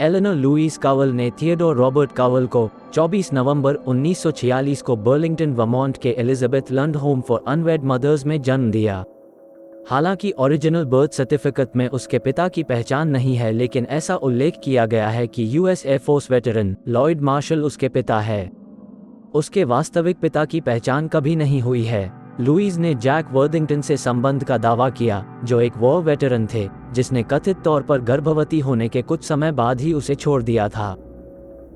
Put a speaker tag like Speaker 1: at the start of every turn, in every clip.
Speaker 1: एलेनर Lewis कावल ने Theodore Robert कावल को 24 नवंबर 1946 को बर्लिंगटन वर्मोंट के Elizabeth Lund Home for Unwed Mothers में जन्म दिया। हालांकि ओरिजिनल बर्थ सर्टिफिकेट में उसके पिता की पहचान नहीं है, लेकिन ऐसा उल्लेख किया गया है कि US air force veteran Lloyd Marshall उसके पिता है। उसके वास्तविक पिता की पहचान कभी नहीं हुई है। लुईस ने जैक वर्थिंगटन से संबंध का दावा किया, जो एक वॉर वेटरन थे, जिसने कथित तौर पर गर्भवती होने के कुछ समय बाद ही उसे छोड़ दिया था।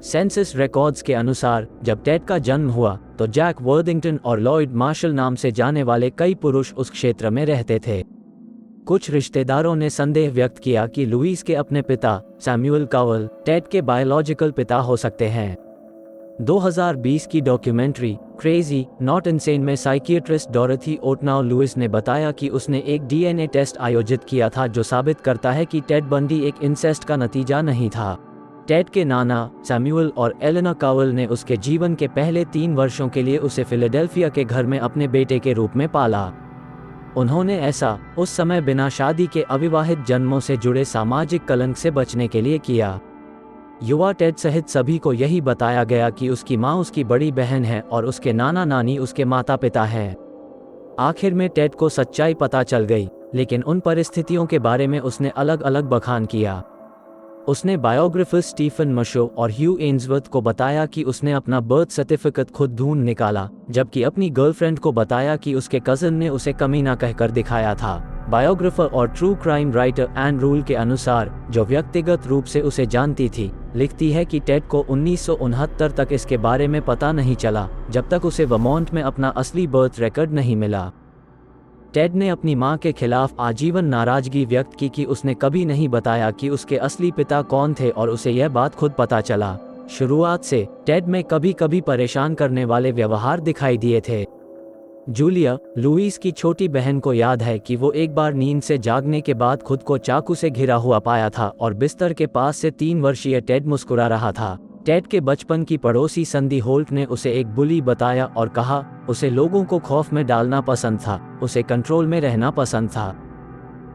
Speaker 1: सेंसस रिकॉर्ड्स के अनुसार जब टेड का जन्म हुआ तो जैक वर्थिंगटन और लॉयड मार्शल नाम से जाने वाले कई पुरुष उस क्षेत्र में रहते थे। कुछ रिश्तेदारों ने संदेह व्यक्त किया कि लुईस के अपने पिता सैमुअल कावल टेड के बायोलॉजिकल पिता हो सकते हैं। 2020 की डॉक्यूमेंट्री क्रेजी नॉट इनसेन में साइकियाट्रिस्ट डोरथी ओटनाउ लुईस ने बताया कि उसने एक डीएनए टेस्ट आयोजित किया था जो साबित करता है कि टेड बंडी एक इंसेस्ट का नतीजा नहीं था। टेड के नाना सैमुअल और एलेना कावल ने उसके जीवन के पहले 3 वर्षों के लिए उसे फिलाडेल्फिया के घर में अपने बेटे के रूप में पाला। उन्होंने ऐसा उस समय बिना शादी के अविवाहित जन्मों से जुड़े सामाजिक कलंक से बचने के लिए किया। युवा टेड सहित सभी को यही बताया गया कि उसकी माँ उसकी बड़ी बहन है और उसके नाना नानी उसके माता पिता हैं। आखिर में टेड को सच्चाई पता चल गई, लेकिन उन परिस्थितियों के बारे में उसने अलग अलग बखान किया। उसने बायोग्राफर स्टीफन मशो और ह्यू एन्सवर्थ को बताया कि उसने अपना बर्थ सर्टिफिकेट खुद ढूंढ निकाला, जबकि अपनी गर्लफ्रेंड को बताया कि उसके कज़न ने उसे कमीना कहकर दिखाया था। बायोग्राफर और true crime writer Ann Rule के अनुसार, जो व्यक्तिगत रूप से उसे जानती थी, लिखती है कि टेड को 1969 तक इसके बारे में पता नहीं चला, जब तक उसे वर्मोंट में अपना असली बर्थ रिकॉर्ड नहीं मिला। टेड ने अपनी मां के खिलाफ आजीवन नाराजगी व्यक्त की कि उसने कभी नहीं बताया कि उसके असली पिता कौन थे और उसे यह बात खुद पता चला। शुरुआत से टेड में कभी कभी परेशान करने वाले व्यवहार दिखाई दिए थे। जूलिया, लुईस की छोटी बहन को याद है कि वो एक बार नींद से जागने के बाद खुद को चाकू से घिरा हुआ पाया था और बिस्तर के पास से 3 वर्षीय टेड मुस्कुरा रहा था। टेड के बचपन की पड़ोसी संदी होल्ट ने उसे एक बुली बताया और कहा उसे लोगों को खौफ में डालना पसंद था, उसे कंट्रोल में रहना पसंद था,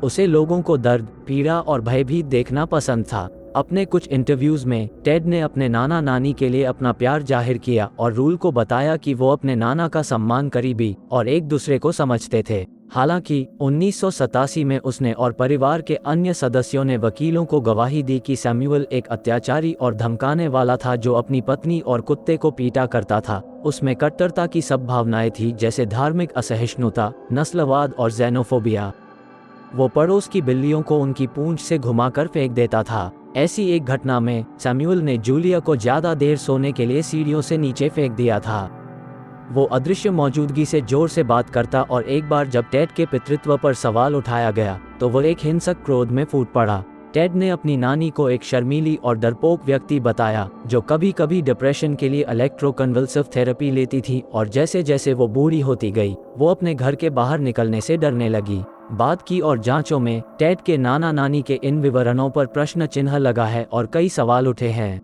Speaker 1: उसे लोगों को दर्द, पीड़ा और भयभीत देखना पसंद था। अपने कुछ इंटरव्यूज में टेड ने अपने नाना नानी के लिए अपना प्यार जाहिर किया और रूल को बताया कि वो अपने नाना का सम्मान करीबी और एक दूसरे को समझते थे। हालांकि 1987 में उसने और परिवार के अन्य सदस्यों ने वकीलों को गवाही दी कि सैमुअल एक अत्याचारी और धमकाने वाला था जो अपनी पत्नी और कुत्ते को पीटा करता था। उसमें कट्टरता की सब भावनाएं थी, जैसे धार्मिक असहिष्णुता, नस्लवाद और ज़ेनोफोबिया। वो पड़ोस की बिल्लियों को उनकी पूंछ से घुमाकर फेंक देता था। ऐसी एक घटना में सैमुअल ने जूलिया को ज्यादा देर सोने के लिए सीढ़ियों से नीचे फेंक दिया था। वो अदृश्य मौजूदगी से जोर से बात करता और एक बार जब टेड के पितृत्व पर सवाल उठाया गया तो वो एक हिंसक क्रोध में फूट पड़ा। टेड ने अपनी नानी को एक शर्मीली और डरपोक व्यक्ति बताया जो कभी कभी डिप्रेशन के लिए इलेक्ट्रोकन्वल्सिव थेरेपी लेती थी, और जैसे जैसे वो बूढ़ी होती गई वो अपने घर के बाहर निकलने से डरने लगी। बाद की और जांचों में टेड के नाना नानी के इन विवरणों पर प्रश्न चिन्ह लगा है और कई सवाल उठे हैं।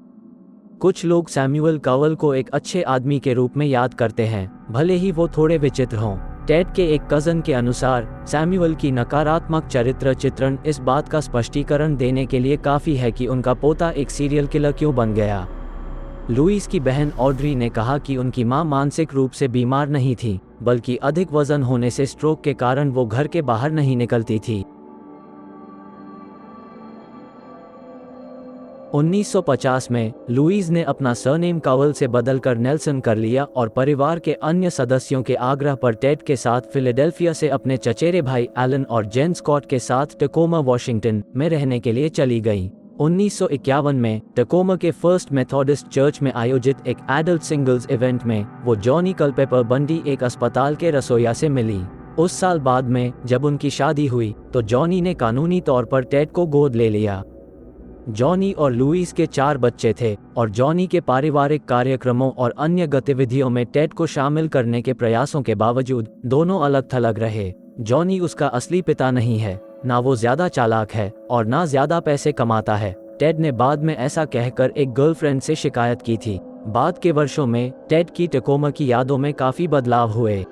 Speaker 1: कुछ लोग सैमुअल कावल को एक अच्छे आदमी के रूप में याद करते हैं, भले ही वो थोड़े विचित्र हों। टेड के एक कज़न के अनुसार सैमुअल की नकारात्मक चरित्र चित्रण इस बात का स्पष्टीकरण देने के लिए काफ़ी है कि उनका पोता एक सीरियल किलर क्यों बन गया। लुईस की बहन ऑड्री ने कहा कि उनकी मां मानसिक रूप से बीमार नहीं थी, बल्कि अधिक वजन होने से स्ट्रोक के कारण वो घर के बाहर नहीं निकलती थी। 1950 में लुईस ने अपना सरनेम कावल से बदलकर नेल्सन कर लिया और परिवार के अन्य सदस्यों के आग्रह पर टेड के साथ फिलाडेल्फिया से अपने चचेरे भाई एलन और जेन स्कॉट के साथ टकोमा वॉशिंगटन में रहने के लिए चली गईं। 1951 में टकोमा के फर्स्ट मेथोडिस्ट चर्च में आयोजित एक एडल्ट सिंगल्स इवेंट में वो जॉनी कल्पेपर बंडी एक अस्पताल के रसोइया से मिली। उस साल बाद में जब उनकी शादी हुई तो जॉनी ने कानूनी तौर पर टेड को गोद ले लिया। जॉनी और लुईस के 4 बच्चे थे और जॉनी के पारिवारिक कार्यक्रमों और अन्य गतिविधियों में टेड को शामिल करने के प्रयासों के बावजूद दोनों अलग थलग रहे। जॉनी उसका असली पिता नहीं है, ना वो ज्यादा चालाक है और ना ज्यादा पैसे कमाता है। टेड ने बाद में ऐसा कहकर एक गर्लफ्रेंड से शिकायत की थी। बाद के वर्षों में टेड की टकोमा की यादों में काफी बदलाव हुए।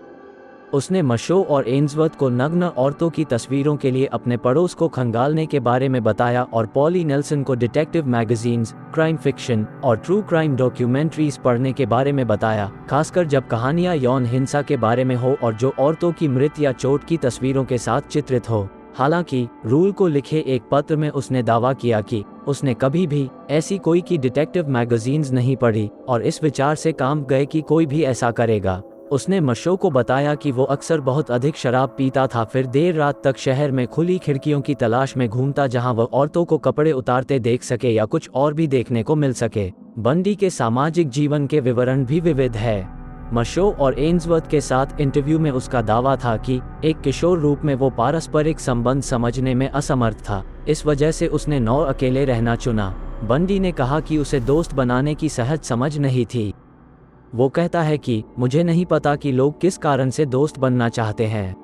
Speaker 1: उसने मशो और एन्सवर्थ को नग्न औरतों की तस्वीरों के लिए अपने पड़ोस को खंगालने के बारे में बताया और पॉली नेल्सन को डिटेक्टिव मैगजीन्स, क्राइम फिक्शन और ट्रू क्राइम डॉक्यूमेंट्रीज पढ़ने के बारे में बताया, खासकर जब कहानियां यौन हिंसा के बारे में हो और जो औरतों की मृत या चोट की तस्वीरों के साथ चित्रित हो। हालांकि रूल को लिखे एक पत्र में उसने दावा किया कि उसने कभी भी ऐसी कोई की डिटेक्टिव मैगजीन्स नहीं पढ़ी और इस विचार से काम गए कि कोई भी ऐसा करेगा। उसने मशो को बताया कि वो अक्सर बहुत अधिक शराब पीता था, फिर देर रात तक शहर में खुली खिड़कियों की तलाश में घूमता जहां वह औरतों को कपड़े उतारते देख सके या कुछ और भी देखने को मिल सके। बंडी के सामाजिक जीवन के विवरण भी विविध है। मशो और एन्सवर्थ के साथ इंटरव्यू में उसका दावा था कि एक किशोर रूप में वो पारस्परिक संबंध समझने में असमर्थ था, इस वजह से उसने अकेले रहना चुना। बंडी ने कहा कि उसे दोस्त बनाने की सहज समझ नहीं थी। वो कहता है कि मुझे नहीं पता कि लोग किस कारण से दोस्त बनना चाहते हैं।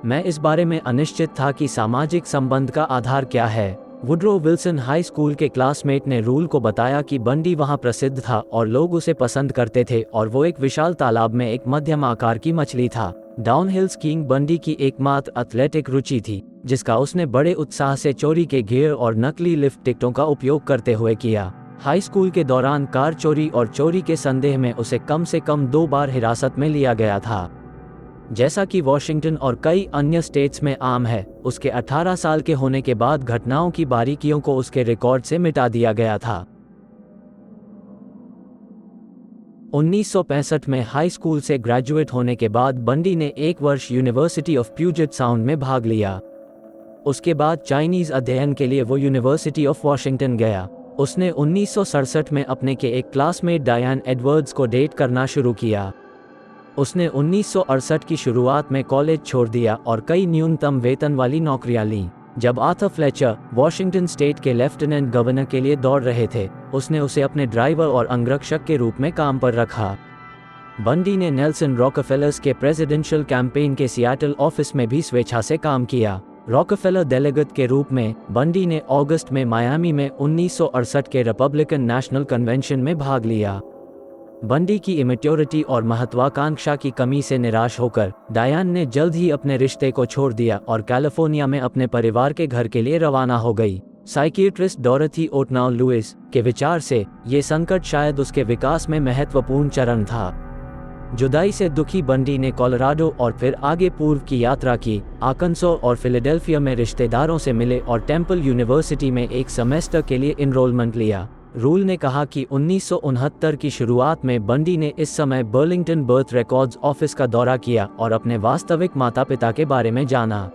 Speaker 1: मैं इस बारे में अनिश्चित था कि सामाजिक संबंध का आधार क्या है। वुड्रो विल्सन हाई स्कूल के क्लासमेट ने रूल को बताया कि बंडी वहां प्रसिद्ध था और लोग उसे पसंद करते थे और वो एक विशाल तालाब में एक मध्यम आकार की मछली था। डाउनहिल स्कीइंग बंडी की एकमात्र एथलेटिक रुचि थी, जिसका उसने बड़े उत्साह से चोरी के गियर और नकली लिफ्ट टिकटों का उपयोग करते हुए किया। हाई स्कूल के दौरान कार चोरी और चोरी के संदेह में उसे कम से कम 2 बार हिरासत में लिया गया था। जैसा कि वॉशिंगटन और कई अन्य स्टेट्स में आम है, उसके 18 साल के होने के बाद घटनाओं की बारीकियों को उसके रिकॉर्ड से मिटा दिया गया था। 1965 में हाई स्कूल से ग्रेजुएट होने के बाद बंडी ने 1 वर्ष यूनिवर्सिटी ऑफ प्यूजेट साउंड में भाग लिया। उसके बाद चाइनीज अध्ययन के लिए वो यूनिवर्सिटी ऑफ वॉशिंगटन गया। उसने 1967 में अपने के एक क्लासमेट डायन एडवर्ड्स को डेट करना शुरू किया। उसने 1968 की शुरुआत में कॉलेज छोड़ दिया और कई न्यूनतम वेतन वाली नौकरियां लीं। जब आर्थर फ्लेचर वॉशिंगटन स्टेट के लेफ्टिनेंट गवर्नर के लिए दौड़ रहे थे, उसने उसे अपने ड्राइवर और अंगरक्षक के रूप में काम पर रखा। बंडी ने नेल्सन रॉकफेलर्स के प्रेसिडेंशियल कैंपेन के सियाटल ऑफिस में भी स्वेच्छा से काम किया। रॉकफेलर डेलीगेट के रूप में बंडी ने अगस्त में मायामी में 1968 के रिपब्लिकन नेशनल कन्वेंशन में भाग लिया। बंडी की इमेच्योरिटी और महत्वाकांक्षा की कमी से निराश होकर डायन ने जल्द ही अपने रिश्ते को छोड़ दिया और कैलिफोर्निया में अपने परिवार के घर के लिए रवाना हो गई। साइकियाट्रिस्ट डोरथी ओटनाउ लुइस के विचार से ये संकट शायद उसके विकास में महत्वपूर्ण चरण था। जुदाई से दुखी बंडी ने कोलोराडो और फिर आगे पूर्व की यात्रा की, आर्कांसो और फिलाडेल्फिया में रिश्तेदारों से मिले और टेम्पल यूनिवर्सिटी में एक सेमेस्टर के लिए इनरोलमेंट लिया। रूल ने कहा कि 1969 की शुरुआत में बंडी ने इस समय बर्लिंगटन बर्थ रिकॉर्ड्स ऑफिस का दौरा किया और अपने वास्तविक माता पिता के बारे में जाना।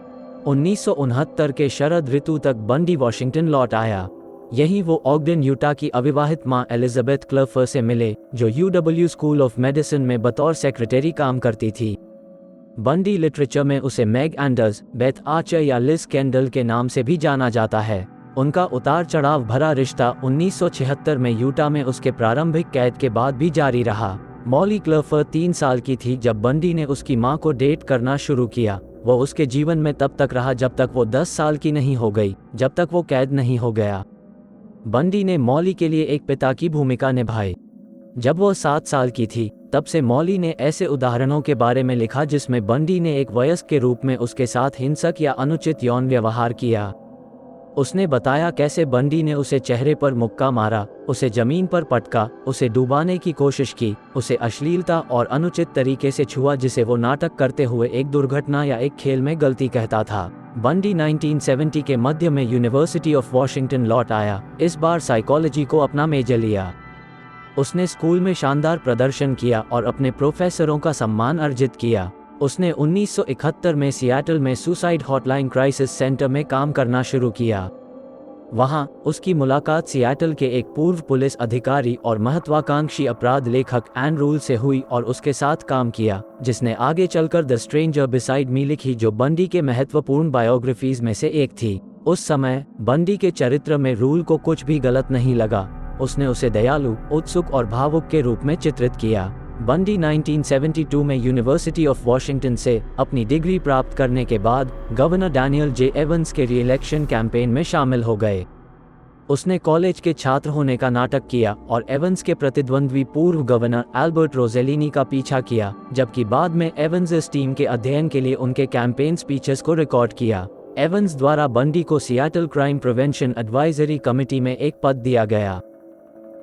Speaker 1: 1969 के शरद ऋतु तक बंडी वॉशिंगटन लौट आया। यहीं वो ऑगडेन यूटा की अविवाहित मां एलिजाबेथ क्लफर से मिले, जो UW स्कूल ऑफ मेडिसिन में बतौर सेक्रेटरी काम करती थी। बंडी लिटरेचर में उसे मैग एंडर्स, बेथ आर्चर या लिज कैंडल के नाम से भी जाना जाता है। उनका उतार चढ़ाव भरा रिश्ता 1976 में यूटा में उसके प्रारंभिक कैद के बाद भी जारी रहा। मॉली क्लफर 3 साल की थी जब बंडी ने उसकी मां को डेट करना शुरू किया। वो उसके जीवन में तब तक रहा जब तक वो 10 साल की नहीं हो गई, जब तक वो कैद नहीं हो गया। बंडी ने मॉली के लिए एक पिता की भूमिका निभाई। जब वो 7 साल की थी, तब से मॉली ने ऐसे उदाहरणों के बारे में लिखा जिसमें बंडी ने एक वयस्क के रूप में उसके साथ हिंसक या अनुचित यौन व्यवहार किया। उसने बताया कैसे बंडी ने उसे चेहरे पर मुक्का मारा, उसे जमीन पर पटका, उसे डुबाने की कोशिश की, उसे अश्लीलता और अनुचित तरीके से छुआ जिसे वो नाटक करते हुए एक दुर्घटना या एक खेल में गलती कहता था। बंडी 1970 के मध्य में यूनिवर्सिटी ऑफ वॉशिंगटन लौट आया। इस बार साइकोलॉजी को अपना मेजर लिया। उसने स्कूल में शानदार प्रदर्शन किया और अपने प्रोफेसरों का सम्मान अर्जित किया। उसने 1971 में सियाटल में सुसाइड हॉटलाइन क्राइसिस सेंटर में काम करना शुरू किया। वहां उसकी मुलाकात सियाटल के एक पूर्व पुलिस अधिकारी और महत्वाकांक्षी अपराध लेखक एन रूल से हुई और उसके साथ काम किया, जिसने आगे चलकर द स्ट्रेंजर बिसाइड मी लिखी, जो बंडी के महत्वपूर्ण बायोग्राफीज में से एक थी। उस समय बंडी के चरित्र में रूल को कुछ भी गलत नहीं लगा। उसने उसे दयालु, उत्सुक और भावुक के रूप में चित्रित किया। बंडी 1972 में यूनिवर्सिटी ऑफ वॉशिंगटन से अपनी डिग्री प्राप्त करने के बाद गवर्नर डैनियल जे एवंस के री-इलेक्शन कैंपेन में शामिल हो गए। उसने कॉलेज के छात्र होने का नाटक किया और एवंस के प्रतिद्वंद्वी पूर्व गवर्नर एल्बर्ट रोजेलिनी का पीछा किया, जबकि बाद में एवंस इस टीम के अध्ययन के लिए उनके कैंपेन स्पीचेस को रिकॉर्ड किया। एवंस द्वारा बंडी को Seattle crime prevention advisory committee में एक पद दिया गया।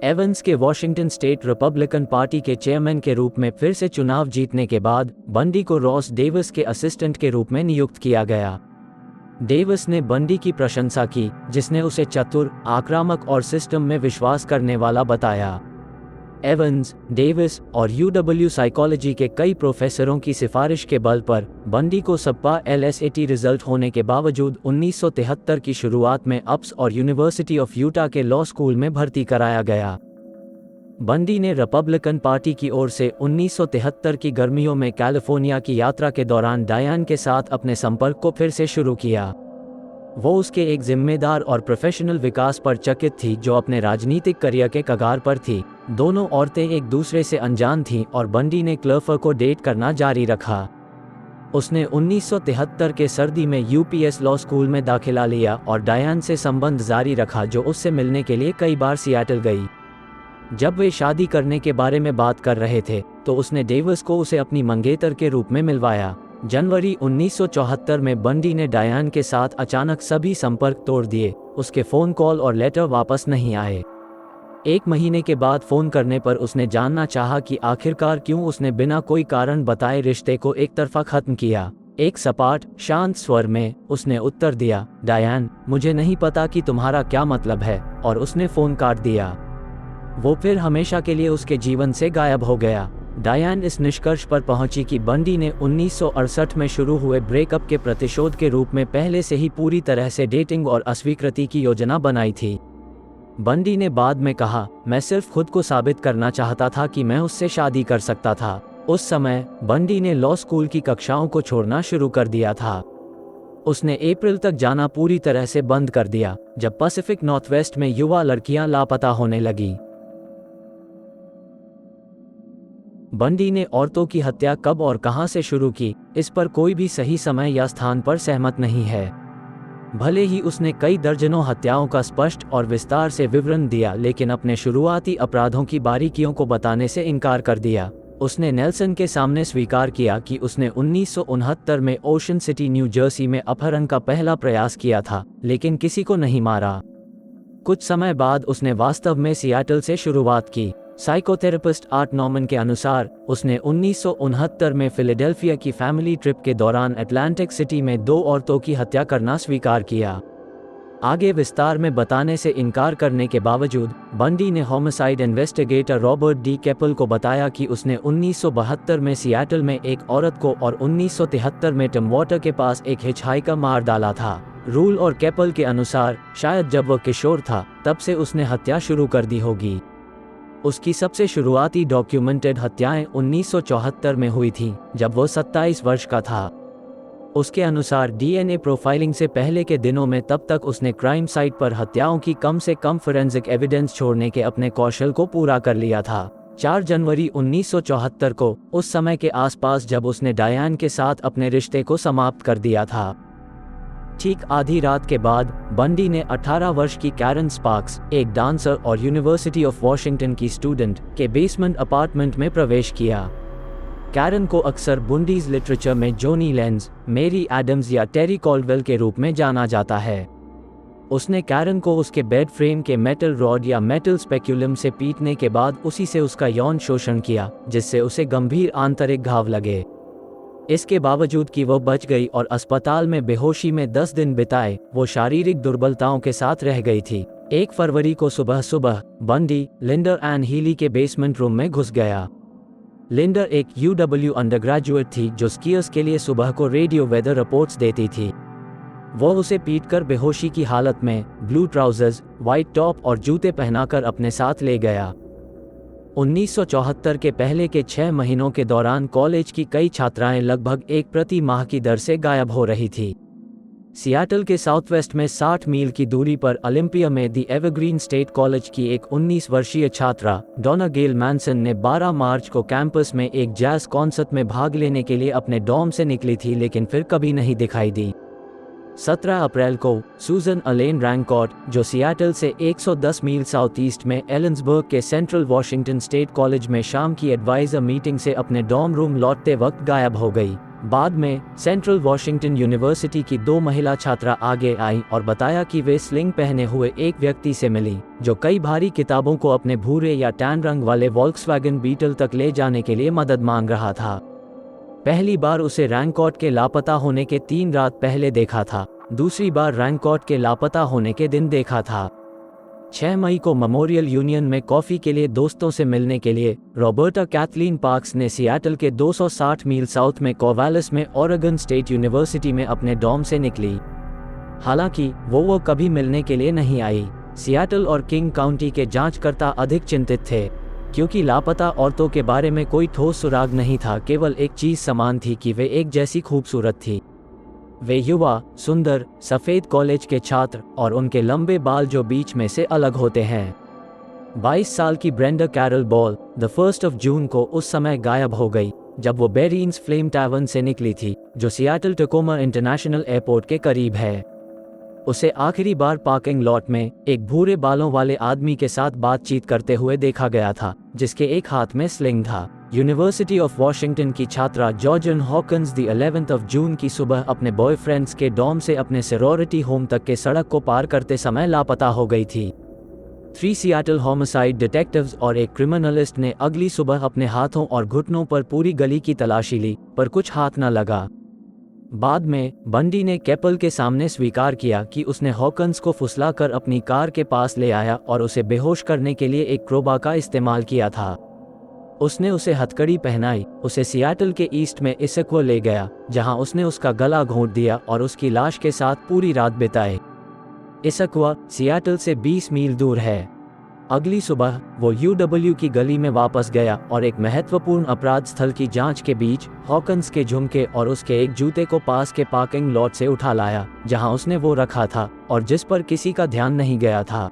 Speaker 1: एवंस के वॉशिंगटन स्टेट रिपब्लिकन पार्टी के चेयरमैन के रूप में फिर से चुनाव जीतने के बाद बंडी को रॉस डेविस के असिस्टेंट के रूप में नियुक्त किया गया। डेविस ने बंडी की प्रशंसा की, जिसने उसे चतुर, आक्रामक और सिस्टम में विश्वास करने वाला बताया। एवंस, डेविस और यूडब्ल्यू साइकोलॉजी के कई प्रोफेसरों की सिफारिश के बल पर बंडी को सबका LSAT रिजल्ट होने के बावजूद 1973 की शुरुआत में अप्स और यूनिवर्सिटी ऑफ यूटा के लॉ स्कूल में भर्ती कराया गया। बंडी ने रिपब्लिकन पार्टी की ओर से 1973 की गर्मियों में कैलिफोर्निया की यात्रा के दौरान डायन के साथ अपने संपर्क को फिर से शुरू किया। वो उसके एक जिम्मेदार और प्रोफेशनल विकास पर चकित थी, जो अपने राजनीतिक करियर के कगार पर थी। दोनों औरतें एक दूसरे से अनजान थीं और बंडी ने क्लर्फर को डेट करना जारी रखा। उसने 1973 के सर्दी में UPS लॉ स्कूल में दाखिला लिया और डायन से संबंध जारी रखा, जो उससे मिलने के लिए कई बार सियाटल गई। जब वे शादी करने के बारे में बात कर रहे थे तो उसने डेविस को उसे अपनी मंगेतर के रूप में मिलवाया। जनवरी 1974 में बंडी ने डायन के साथ अचानक सभी संपर्क तोड़ दिए। उसके फ़ोन कॉल और लेटर वापस नहीं आए। 1 महीने के बाद फ़ोन करने पर उसने जानना चाहा कि आखिरकार क्यों उसने बिना कोई कारण बताए रिश्ते को एक तरफा ख़त्म किया। एक सपाट, शांत स्वर में उसने उत्तर दिया, डायन, मुझे नहीं पता कि तुम्हारा क्या मतलब है, और उसने फ़ोन काट दिया। वो फिर हमेशा के लिए उसके जीवन से गायब हो गया। डायन इस निष्कर्ष पर पहुंची कि बंडी ने 1968 में शुरू हुए ब्रेकअप के प्रतिशोध के रूप में पहले से ही पूरी तरह से डेटिंग और अस्वीकृति की योजना बनाई थी। बंडी ने बाद में कहा, मैं सिर्फ खुद को साबित करना चाहता था कि मैं उससे शादी कर सकता था। उस समय बंडी ने लॉ स्कूल की कक्षाओं को छोड़ना शुरू कर दिया था। उसने अप्रैल तक जाना पूरी तरह से बंद कर दिया, जब पैसिफिक नॉर्थवेस्ट में युवा लड़कियां लापता होने लगीं। बंडी ने औरतों की हत्या कब और कहां से शुरू की, इस पर कोई भी सही समय या स्थान पर सहमत नहीं है। भले ही उसने कई दर्जनों हत्याओं का स्पष्ट और विस्तार से विवरण दिया, लेकिन अपने शुरुआती अपराधों की बारीकियों को बताने से इनकार कर दिया। उसने नेल्सन के सामने स्वीकार किया कि उसने 1969 में ओशन सिटी, न्यू जर्सी में अपहरण का पहला प्रयास किया था, लेकिन किसी को नहीं मारा। कुछ समय बाद उसने वास्तव में सियाटल से शुरुआत की। साइकोथेरेपिस्ट आर्ट नॉर्मन के अनुसार उसने 1969 में फिलाडेल्फिया की फैमिली ट्रिप के दौरान अटलांटिक सिटी में 2 औरतों की हत्या करना स्वीकार किया। आगे विस्तार में बताने से इनकार करने के बावजूद बंडी ने होमिसाइड इन्वेस्टिगेटर रॉबर्ट डी कैपल को बताया कि उसने 1972 में सियाटल में एक औरत को और 1973 में टिमवाटर के पास एक हिचहाइकर मार डाला था। रूल और कैपल के अनुसार शायद जब वह किशोर था तब से उसने हत्या शुरू कर दी होगी। उसकी सबसे शुरुआती डॉक्यूमेंटेड हत्याएं 1974 में हुई थीं, जब वो 27 वर्ष का था। उसके अनुसार DNA प्रोफाइलिंग से पहले के दिनों में तब तक उसने क्राइम साइट पर हत्याओं की कम से कम फोरेंसिक एविडेंस छोड़ने के अपने कौशल को पूरा कर लिया था। 4 जनवरी 1974 को, उस समय के आसपास जब उसने डायन के साथ अपने रिश्ते को समाप्त कर दिया था, ठीक आधी रात के बाद बंडी ने 18 वर्ष की कैरन स्पार्क्स, एक डांसर और यूनिवर्सिटी ऑफ वॉशिंगटन की स्टूडेंट, के बेसमेंट अपार्टमेंट में प्रवेश किया। कैरन को अक्सर बुंडीज लिटरेचर में जोनी लेंज, मेरी एडम्स या टेरी कॉल्डवेल के रूप में जाना जाता है। उसने कैरन को उसके बेड फ्रेम के मेटल रॉड या मेटल स्पेक्यूलम से पीटने के बाद उसी से उसका यौन शोषण किया, जिससे उसे गंभीर आंतरिक घाव लगे। इसके बावजूद कि वो बच गई और अस्पताल में बेहोशी में 10 दिन बिताए, वो शारीरिक दुर्बलताओं के साथ रह गई थी। 1 फरवरी को सुबह बंडी लिंडर एन हीली के बेसमेंट रूम में घुस गया। लिंडर एक UW अंडरग्रेजुएट थी जो स्कीयर्स के लिए सुबह को रेडियो वेदर रिपोर्ट्स देती थी। वो उसे पीटकर बेहोशी की हालत में ब्लू ट्राउजर्स, व्हाइट टॉप और जूते पहनाकर अपने साथ ले गया। 1974 के पहले के 6 महीनों के दौरान कॉलेज की कई छात्राएं लगभग 1 प्रति माह की दर से गायब हो रही थी। सियाटल के साउथवेस्ट में 60 मील की दूरी पर ओलंपिया में दी एवरग्रीन स्टेट कॉलेज की एक 19 वर्षीय छात्रा डोना गेल मैनसन ने 12 मार्च को कैंपस में एक जैज कॉन्सर्ट में भाग लेने के लिए अपने डॉर्म से निकली थी, लेकिन फिर कभी नहीं दिखाई दी। 17 अप्रैल को सूजन अलेन रैंकॉट, जो सियाटल से 110 मील साउथ ईस्ट में एलेंसबर्ग के सेंट्रल वॉशिंगटन स्टेट कॉलेज में शाम की एडवाइजर मीटिंग से अपने डॉर्म रूम लौटते वक्त गायब हो गई। बाद में सेंट्रल वॉशिंगटन यूनिवर्सिटी की 2 महिला छात्रा आगे आईं और बताया कि वे स्लिंग पहने हुए एक व्यक्ति से मिली, जो कई भारी किताबों को अपने भूरे या टैन रंग वाले वॉल्क्सवैगन बीटल तक ले जाने के लिए मदद मांग रहा था। पहली बार उसे रैंकॉट के लापता होने के 3 रात पहले देखा था, दूसरी बार रैंकॉट के लापता होने के दिन देखा था। 6 मई को मेमोरियल यूनियन में कॉफ़ी के लिए दोस्तों से मिलने के लिए रॉबर्टा कैथलीन पार्क्स ने सियाटल के 260 मील साउथ में कोवालिस में ओरेगन स्टेट यूनिवर्सिटी में अपने डॉर्म से निकली। हालांकि वो कभी मिलने के लिए नहीं आई। सियाटल और किंग काउंटी के जांचकर्ता अधिक चिंतित थे, क्योंकि लापता औरतों के बारे में कोई ठोस सुराग नहीं था। केवल एक चीज़ समान थी कि वे एक जैसी खूबसूरत थी। वे युवा, सुंदर, सफ़ेद कॉलेज के छात्र और उनके लंबे बाल जो बीच में से अलग होते हैं। 22 साल की ब्रेंडा कैरल बॉल द 1 जून को उस समय गायब हो गई जब वो बेरीन्स फ्लेम टैवर्न से निकली थी, जो सियाटल टकोमा इंटरनेशनल एयरपोर्ट के करीब है। उसे आखिरी बार पार्किंग लॉट में एक भूरे बालों वाले आदमी के साथ बातचीत करते हुए देखा गया था, जिसके एक हाथ में स्लिंग था। यूनिवर्सिटी ऑफ वॉशिंगटन की छात्रा जॉर्जन हॉकिंस द 11 जून की सुबह अपने बॉयफ्रेंड्स के डॉर्म से अपने सॉरोरिटी होम तक के सड़क को पार करते समय लापता हो गई थी। 3 सियाटल होमिसाइड डिटेक्टिव्स और एक क्रिमिनलिस्ट ने अगली सुबह अपने हाथों और घुटनों पर पूरी गली की तलाशी ली, पर कुछ हाथ न लगा। बाद में बंडी ने केपल के सामने स्वीकार किया कि उसने हॉकिंस को फुसलाकर अपनी कार के पास ले आया और उसे बेहोश करने के लिए एक क्रोबा का इस्तेमाल किया था। उसने उसे हथकड़ी पहनाई, उसे सियाटल के ईस्ट में इसक्वा ले गया, जहां उसने उसका गला घोंट दिया और उसकी लाश के साथ पूरी रात बिताई। इसक्वा सियाटल से 20 मील दूर है। अगली सुबह वो यूडब्ल्यू की गली में वापस गया और एक महत्वपूर्ण अपराध स्थल की जांच के बीच हॉकिंस के झुमके और उसके एक जूते को पास के पार्किंग लॉट से उठा लाया, जहां उसने वो रखा था और जिस पर किसी का ध्यान नहीं गया था।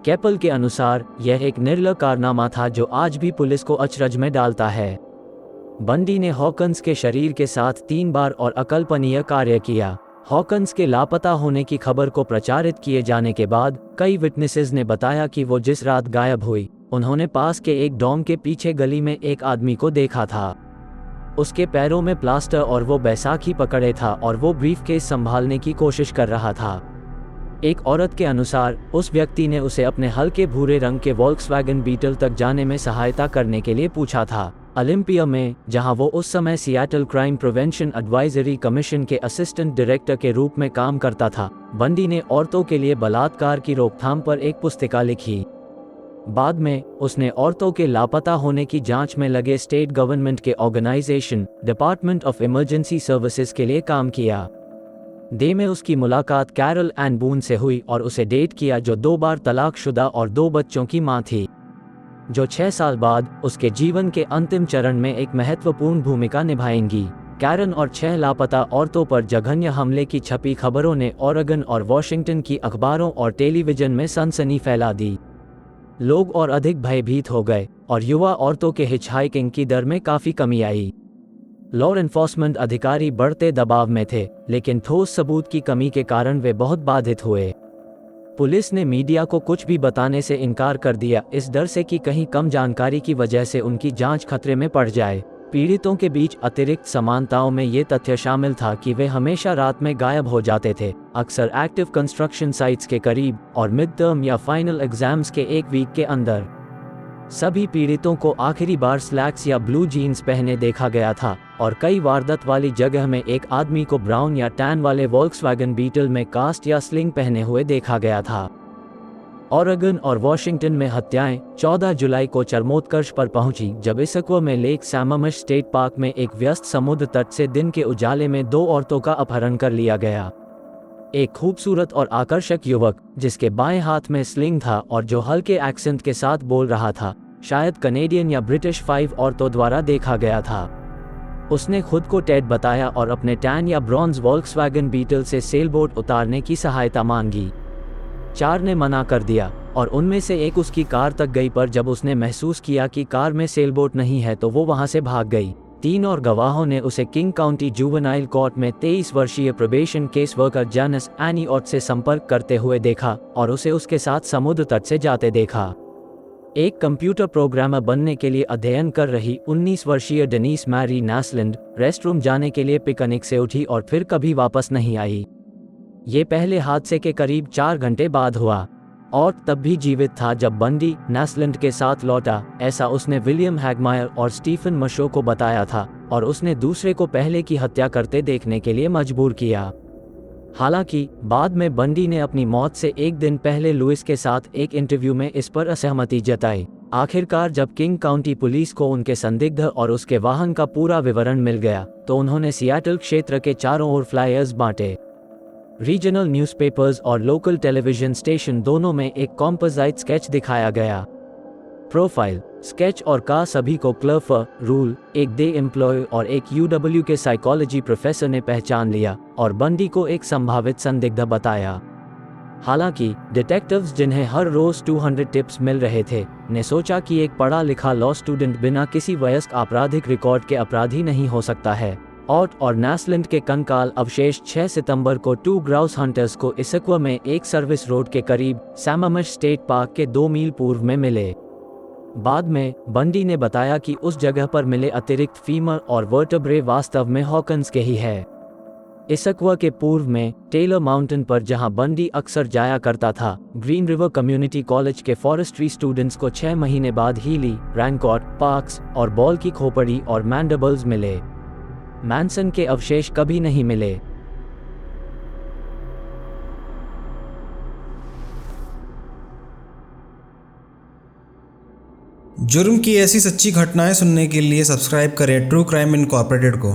Speaker 1: केपल के अनुसार यह एक निर्लज कारनामा था जो आज भी पुलिस को अचरज में डालता है। बंडी ने हॉकिंस के शरीर के साथ 3 बार और अकल्पनीय कार्य किया। हॉकिंस के लापता होने की खबर को प्रचारित किए जाने के बाद कई विटनेसेस ने बताया कि वो जिस रात गायब हुई, उन्होंने पास के एक डॉर्म के पीछे गली में एक आदमी को देखा था। उसके पैरों में प्लास्टर और वो बैसाखी पकड़े था और वो ब्रीफकेस संभालने की कोशिश कर रहा था। एक औरत के अनुसार उस व्यक्ति ने उसे अपने हल्के भूरे रंग के वॉल्क्सवैगन बीटल तक जाने में सहायता करने के लिए पूछा था। ओलंपिया में, जहां वो उस समय Seattle crime prevention advisory commission के असिस्टेंट डायरेक्टर के रूप में काम करता था, बंडी ने औरतों के लिए बलात्कार की रोकथाम पर एक पुस्तिका लिखी। बाद में उसने औरतों के लापता होने की जांच में लगे स्टेट गवर्नमेंट के organisation department of emergency services के लिए काम किया। डे में उसकी मुलाकात कैरल एन बून से हुई और उसे डेट किया, जो 2 बार तलाकशुदा और 2 बच्चों की मां थी, जो 6 साल बाद उसके जीवन के अंतिम चरण में एक महत्वपूर्ण भूमिका निभाएंगी। कैरन और 6 लापता औरतों पर जघन्य हमले की छपी खबरों ने ओरेगन और वॉशिंगटन की अखबारों और टेलीविजन में सनसनी फैला दी। लोग और अधिक भयभीत हो गए और युवा औरतों के हिचहाइकिंग की दर में काफ़ी कमी आई। लॉ एनफोर्समेंट अधिकारी बढ़ते दबाव में थे, लेकिन ठोस सबूत की कमी के कारण वे बहुत बाधित हुए। पुलिस ने मीडिया को कुछ भी बताने से इनकार कर दिया, इस डर से कि कहीं कम जानकारी की वजह से उनकी जांच खतरे में पड़ जाए। पीड़ितों के बीच अतिरिक्त समानताओं में ये तथ्य शामिल था कि वे हमेशा रात में गायब हो जाते थे, अक्सर एक्टिव कंस्ट्रक्शन साइट्स के करीब और मिड टर्म या फाइनल एग्जाम्स के 1 वीक के अंदर। सभी पीड़ितों को आखिरी बार स्लैक्स या ब्लू जीन्स पहने देखा गया था और कई वारदात वाली जगह में एक आदमी को ब्राउन या टैन वाले वॉल्क्सवैगन बीटल में कास्ट या स्लिंग पहने हुए देखा गया था। ओरेगन और वॉशिंगटन में हत्याएं 14 जुलाई को चरमोत्कर्ष पर पहुंची जब इसक्वा में लेक सैममिश स्टेट पार्क में एक व्यस्त समुद्र तट से दिन के उजाले में 2 औरतों का अपहरण कर लिया गया। एक खूबसूरत और आकर्षक युवक जिसके बाएं हाथ में स्लिंग था और जो हल्के एक्सेंट के साथ बोल रहा था, शायद कनेडियन या ब्रिटिश 5 औरतों द्वारा देखा गया था। उसने खुद को टेड बताया और अपने टैन या ब्रॉन्ज वॉल्क्सवैगन बीटल से सेलबोट उतारने की सहायता मांगी। 4 ने मना कर दिया और उनमें से एक उसकी कार तक गई, पर जब उसने महसूस किया कि कार में सेलबोट नहीं है तो वो वहां से भाग गई। 3 और गवाहों ने उसे किंग काउंटी जुवेनाइल कोर्ट में 23 वर्षीय प्रोबेशन केस वर्कर जैनिस एनीऑट से संपर्क करते हुए देखा और उसे उसके साथ समुद्र तट से जाते देखा। एक कंप्यूटर प्रोग्रामर बनने के लिए अध्ययन कर रही 19 वर्षीय डेनिस मैरी नासलैंड रेस्टरूम जाने के लिए पिकनिक से उठी और फिर कभी वापस नहीं आई। ये पहले हादसे के करीब 4 घंटे बाद हुआ और तब भी जीवित था जब बंडी नासलैंड के साथ लौटा, ऐसा उसने विलियम हैगमायर और स्टीफन मशो को बताया था और उसने दूसरे को पहले की हत्या करते देखने के लिए मजबूर किया। हालांकि बाद में बंडी ने अपनी मौत से एक दिन पहले लुइस के साथ एक इंटरव्यू में इस पर असहमति जताई। आखिरकार जब किंग काउंटी पुलिस को उनके संदिग्ध और उसके वाहन का पूरा विवरण मिल गया तो उन्होंने सियाटल क्षेत्र के चारों ओर फ्लायर्स बांटे। रीजनल न्यूज़पेपर्स और लोकल टेलीविजन स्टेशन दोनों में एक कॉम्पोजाइट स्केच दिखाया गया। प्रोफाइल स्केच और का सभी को क्लर्फर रूल, एक डे एम्प्लॉय और एक यूडब्ल्यू के साइकोलॉजी प्रोफेसर ने पहचान लिया और बंडी को एक संभावित संदिग्ध बताया। हालांकि डिटेक्टिव्स जिन्हें हर रोज 200 टिप्स मिल रहे थे ने सोचा कि एक पढ़ा लिखा लॉ स्टूडेंट बिना किसी वयस्क आपराधिक रिकॉर्ड के अपराधी नहीं हो सकता है। ऑट और नासलैंड के कंकाल अवशेष 6 सितंबर को 2 ग्राउस हंटर्स को इसक्वा में एक सर्विस रोड के करीब सैमामश स्टेट पार्क के 2 मील पूर्व में मिले। बाद में बंडी ने बताया कि उस जगह पर मिले अतिरिक्त फीमर और वर्टेब्रे वास्तव में हॉकन्स के ही है। इसक्वा के पूर्व में टेलर माउंटेन पर जहां बंडी अक्सर जाया करता था, ग्रीन रिवर कम्युनिटी कॉलेज के फॉरेस्ट्री स्टूडेंट्स को 6 महीने बाद हीली, रैनकॉट, पार्क्स और बॉल की खोपड़ी और मैंडेबल्स मिले। मैनसन के अवशेष कभी नहीं मिले।
Speaker 2: जुर्म की ऐसी सच्ची घटनाएं सुनने के लिए सब्सक्राइब करें ट्रू क्राइम इनकॉर्पोरेटेड को।